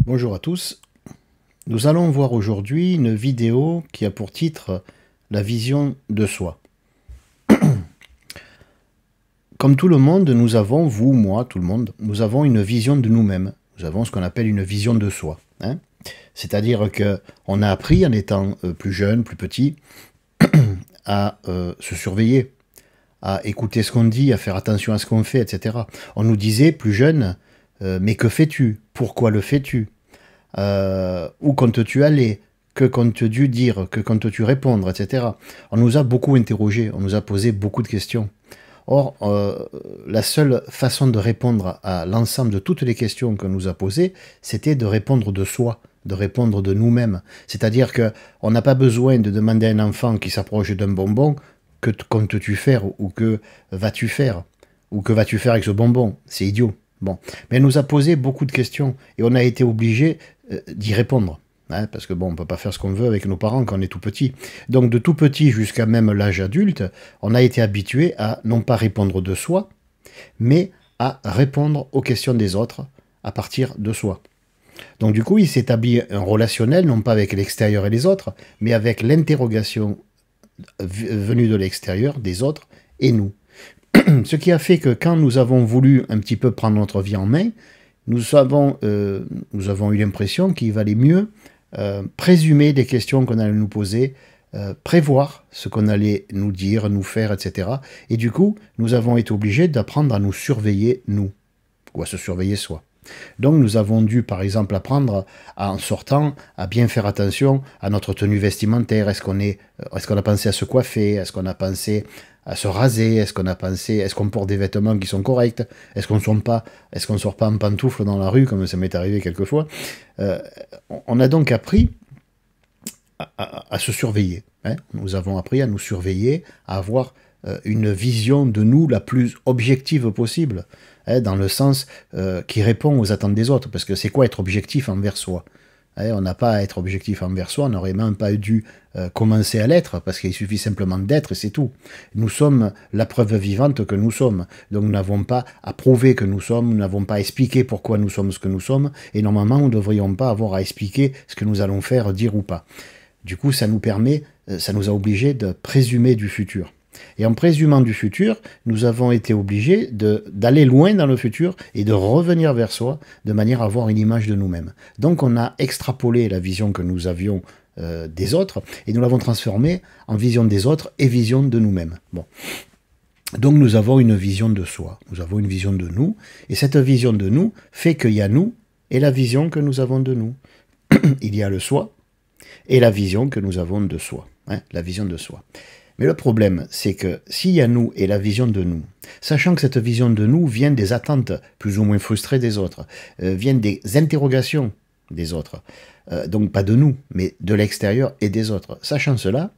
Bonjour à tous, nous allons voir aujourd'hui une vidéo qui a pour titre La vision de soi. Comme tout le monde, nous avons, vous, moi, tout le monde, nous avons une vision de nous-mêmes. Nous avons ce qu'on appelle une vision de soi. C'est-à-dire qu'on a appris en étant plus jeune, plus petit, à se surveiller, à écouter ce qu'on dit, à faire attention à ce qu'on fait, etc. On nous disait, plus jeune, mais que fais-tu? Pourquoi le fais-tu? Où comptes-tu aller? Que comptes-tu dire? Que comptes-tu répondre? Etc. On nous a beaucoup interrogés, on nous a posé beaucoup de questions. Or, la seule façon de répondre à l'ensemble de toutes les questions qu'on nous a posées, c'était de répondre de soi, de répondre de nous-mêmes. C'est-à-dire qu'on n'a pas besoin de demander à un enfant qui s'approche d'un bonbon que comptes-tu faire ou que vas-tu faire ou que vas-tu faire avec ce bonbon. C'est idiot. Bon. Mais elle nous a posé beaucoup de questions et on a été obligé d'y répondre. Parce que bon, on ne peut pas faire ce qu'on veut avec nos parents quand on est tout petit. Donc de tout petit jusqu'à même l'âge adulte, on a été habitué à non pas répondre de soi, mais à répondre aux questions des autres à partir de soi. Donc du coup, il s'établit un relationnel, non pas avec l'extérieur et les autres, mais avec l'interrogation venue de l'extérieur, des autres et nous. Ce qui a fait que quand nous avons voulu un petit peu prendre notre vie en main, nous avons eu l'impression qu'il valait mieux présumer des questions qu'on allait nous poser, prévoir ce qu'on allait nous dire, nous faire, etc. Et du coup, nous avons été obligés d'apprendre à nous surveiller, nous, ou à se surveiller soi. Donc nous avons dû, par exemple, apprendre, en sortant, à bien faire attention à notre tenue vestimentaire. Est-ce qu'on a pensé à se coiffer? Est-ce qu'on a pensé à se raser? Est-ce qu'on porte des vêtements qui sont corrects? Est-ce qu'on ne sort pas en pantoufles dans la rue, comme ça m'est arrivé quelquefois? On a donc appris à se surveiller. Nous avons appris à nous surveiller, à avoir une vision de nous la plus objective possible, dans le sens qui répond aux attentes des autres. Parce que c'est quoi être objectif envers soi? On n'a pas à être objectif envers soi, on n'aurait même pas dû commencer à l'être, parce qu'il suffit simplement d'être et c'est tout. Nous sommes la preuve vivante que nous sommes, donc nous n'avons pas à prouver que nous sommes, nous n'avons pas à expliquer pourquoi nous sommes ce que nous sommes, et normalement nous ne devrions pas avoir à expliquer ce que nous allons faire, dire ou pas. Du coup, ça nous a obligés de présumer du futur. Et en présumant du futur, nous avons été obligés d'aller loin dans le futur et de revenir vers soi de manière à avoir une image de nous-mêmes. Donc on a extrapolé la vision que nous avions des autres et nous l'avons transformée en vision des autres et vision de nous-mêmes. Bon. Donc nous avons une vision de soi, nous avons une vision de nous, et cette vision de nous fait qu'il y a nous et la vision que nous avons de nous. Il y a le soi et la vision que nous avons de soi, la vision de soi. Mais le problème, c'est que s'il y a nous et la vision de nous, sachant que cette vision de nous vient des attentes plus ou moins frustrées des autres, vient des interrogations des autres, donc pas de nous, mais de l'extérieur et des autres. Sachant cela,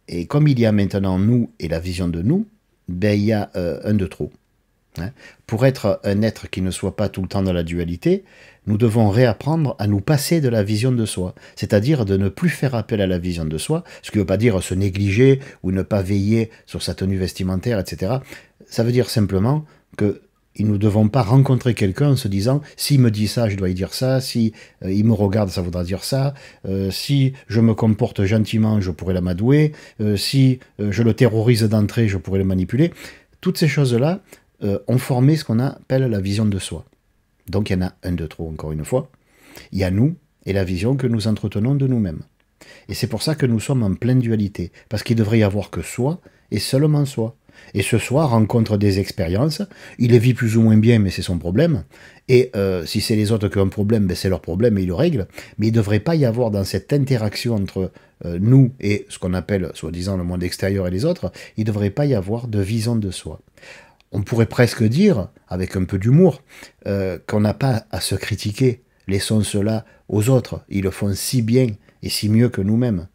et comme il y a maintenant nous et la vision de nous, ben, il y a un de trop. Pour être un être qui ne soit pas tout le temps dans la dualité, nous devons réapprendre à nous passer de la vision de soi, c'est-à-dire de ne plus faire appel à la vision de soi, ce qui ne veut pas dire se négliger ou ne pas veiller sur sa tenue vestimentaire, etc. Ça veut dire simplement que nous ne devons pas rencontrer quelqu'un en se disant « s'il me dit ça, je dois y dire ça, si il me regarde, ça voudra dire ça, si je me comporte gentiment, je pourrais l'amadouer, si je le terrorise d'entrée, je pourrais le manipuler ». Toutes ces choses-là ont formé ce qu'on appelle la vision de soi. Donc il y en a un de trop, encore une fois. Il y a nous et la vision que nous entretenons de nous-mêmes. Et c'est pour ça que nous sommes en pleine dualité, parce qu'il devrait y avoir que soi et seulement soi. Et ce soi rencontre des expériences, il les vit plus ou moins bien, mais c'est son problème. Et si c'est les autres qui ont un problème, ben c'est leur problème et ils le règlent. Mais il ne devrait pas y avoir dans cette interaction entre nous et ce qu'on appelle, soi-disant, le monde extérieur et les autres, il ne devrait pas y avoir de vision de soi. On pourrait presque dire, avec un peu d'humour, qu'on n'a pas à se critiquer. Laissons cela aux autres. Ils le font si bien et si mieux que nous-mêmes.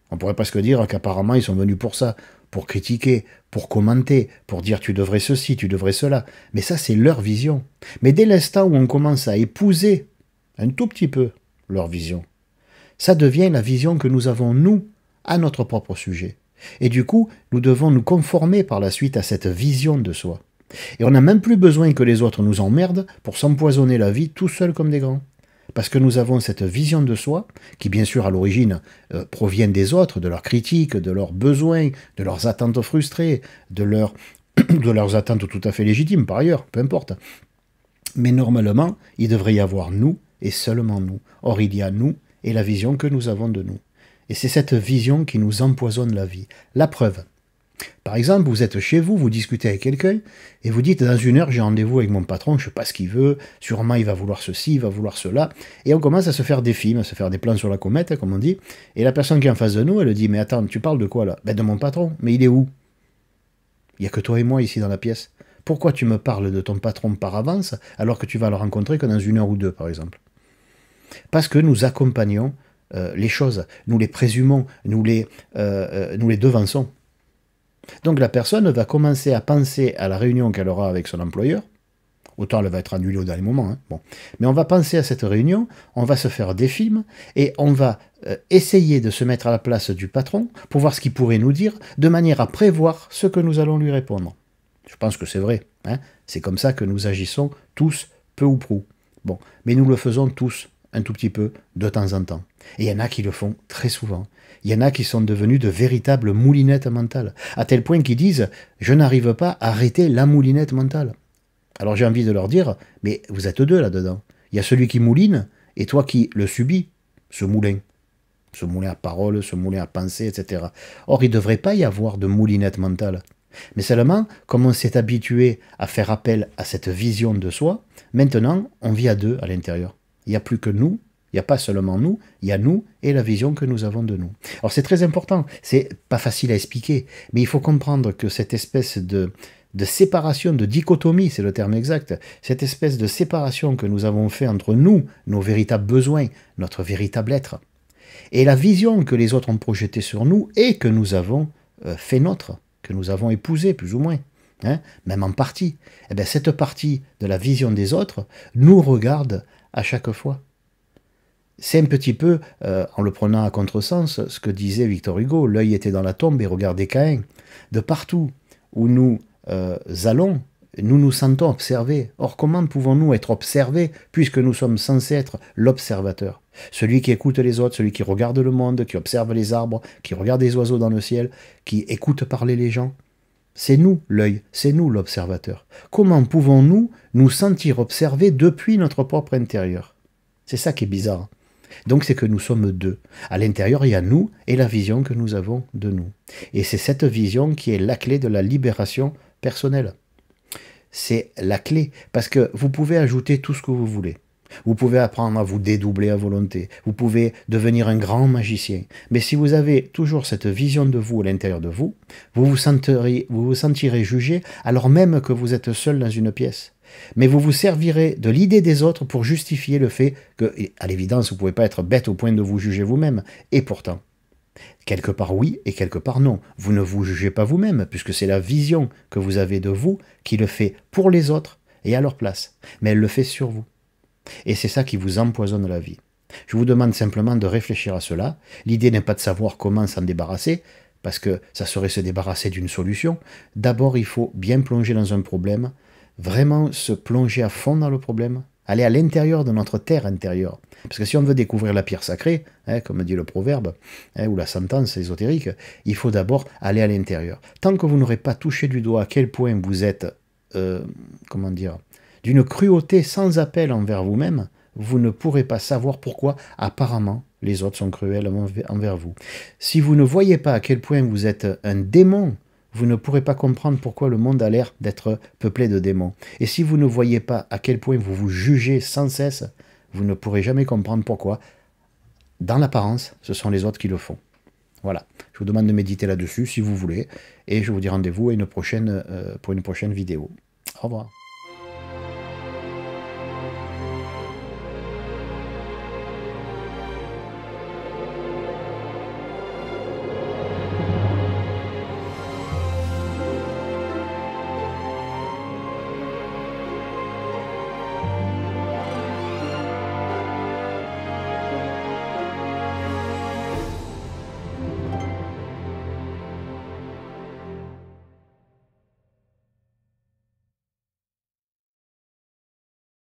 On pourrait presque dire qu'apparemment ils sont venus pour ça, pour critiquer, pour commenter, pour dire tu devrais ceci, tu devrais cela. Mais ça, c'est leur vision. Mais dès l'instant où on commence à épouser un tout petit peu leur vision, ça devient la vision que nous avons, nous, à notre propre sujet. Et du coup, nous devons nous conformer par la suite à cette vision de soi. Et on n'a même plus besoin que les autres nous emmerdent pour s'empoisonner la vie tout seul comme des grands. Parce que nous avons cette vision de soi, qui bien sûr à l'origine provient des autres, de leurs critiques, de leurs besoins, de leurs attentes frustrées, de leurs attentes tout à fait légitimes par ailleurs, peu importe. Mais normalement, il devrait y avoir nous et seulement nous. Or, il y a nous et la vision que nous avons de nous. Et c'est cette vision qui nous empoisonne la vie. La preuve. Par exemple, vous êtes chez vous, vous discutez avec quelqu'un, et vous dites, dans 1 heure, j'ai rendez-vous avec mon patron, je ne sais pas ce qu'il veut, sûrement il va vouloir ceci, il va vouloir cela, et on commence à se faire des films, à se faire des plans sur la comète, comme on dit, et la personne qui est en face de nous, elle dit, mais attends, tu parles de quoi là? Ben de mon patron, mais il est où? Il n'y a que toi et moi ici dans la pièce. Pourquoi tu me parles de ton patron par avance, alors que tu vas le rencontrer que dans 1 heure ou 2, par exemple? Parce que nous accompagnons les choses, nous les présumons, nous les devançons. Donc la personne va commencer à penser à la réunion qu'elle aura avec son employeur. Autant elle va être annulée au dernier moment. Hein. Bon. Mais on va penser à cette réunion, on va se faire des films et on va essayer de se mettre à la place du patron pour voir ce qu'il pourrait nous dire de manière à prévoir ce que nous allons lui répondre. Je pense que c'est vrai. Hein. C'est comme ça que nous agissons tous, peu ou prou. Bon. Mais nous le faisons tous un tout petit peu de temps en temps. Et il y en a qui le font très souvent. Il y en a qui sont devenus de véritables moulinettes mentales, à tel point qu'ils disent « je n'arrive pas à arrêter la moulinette mentale ». Alors j'ai envie de leur dire « mais vous êtes deux là-dedans. Il y a celui qui mouline et toi qui le subis, ce moulin à parole, ce moulin à penser, etc. » Or, il ne devrait pas y avoir de moulinette mentale. Mais seulement, comme on s'est habitué à faire appel à cette vision de soi, maintenant, on vit à deux à l'intérieur. Il n'y a plus que nous. Il n'y a pas seulement nous, il y a nous et la vision que nous avons de nous. Alors c'est très important, c'est pas facile à expliquer, mais il faut comprendre que cette espèce de séparation, de dichotomie, c'est le terme exact, cette espèce de séparation que nous avons fait entre nous, nos véritables besoins, notre véritable être, et la vision que les autres ont projetée sur nous et que nous avons fait nôtre, que nous avons épousé plus ou moins, hein, même en partie, eh bien, cette partie de la vision des autres nous regarde à chaque fois. C'est un petit peu, en le prenant à contresens, ce que disait Victor Hugo, l'œil était dans la tombe et regardait Caïn. De partout où nous allons, nous nous sentons observés. Or, comment pouvons-nous être observés puisque nous sommes censés être l'observateur? Celui qui écoute les autres, celui qui regarde le monde, qui observe les arbres, qui regarde les oiseaux dans le ciel, qui écoute parler les gens. C'est nous l'œil, c'est nous l'observateur. Comment pouvons-nous nous sentir observés depuis notre propre intérieur? C'est ça qui est bizarre. Donc c'est que nous sommes deux. À l'intérieur, il y a nous et la vision que nous avons de nous. Et c'est cette vision qui est la clé de la libération personnelle. C'est la clé, parce que vous pouvez ajouter tout ce que vous voulez. Vous pouvez apprendre à vous dédoubler à volonté. Vous pouvez devenir un grand magicien. Mais si vous avez toujours cette vision de vous à l'intérieur de vous, vous vous sentirez jugé alors même que vous êtes seul dans une pièce. Mais vous vous servirez de l'idée des autres pour justifier le fait que, à l'évidence, vous ne pouvez pas être bête au point de vous juger vous-même. Et pourtant, quelque part oui et quelque part non. Vous ne vous jugez pas vous-même, puisque c'est la vision que vous avez de vous qui le fait pour les autres et à leur place. Mais elle le fait sur vous. Et c'est ça qui vous empoisonne la vie. Je vous demande simplement de réfléchir à cela. L'idée n'est pas de savoir comment s'en débarrasser, parce que ça serait se débarrasser d'une solution. D'abord, il faut bien plonger dans un problème, vraiment se plonger à fond dans le problème, aller à l'intérieur de notre terre intérieure. Parce que si on veut découvrir la pierre sacrée, hein, comme dit le proverbe, hein, ou la sentence ésotérique, il faut d'abord aller à l'intérieur. Tant que vous n'aurez pas touché du doigt à quel point vous êtes, comment dire, d'une cruauté sans appel envers vous-même, vous ne pourrez pas savoir pourquoi apparemment les autres sont cruels envers vous. Si vous ne voyez pas à quel point vous êtes un démon, vous ne pourrez pas comprendre pourquoi le monde a l'air d'être peuplé de démons. Et si vous ne voyez pas à quel point vous vous jugez sans cesse, vous ne pourrez jamais comprendre pourquoi, dans l'apparence, ce sont les autres qui le font. Voilà, je vous demande de méditer là-dessus si vous voulez, et je vous dis rendez-vous pour une prochaine vidéo. Au revoir.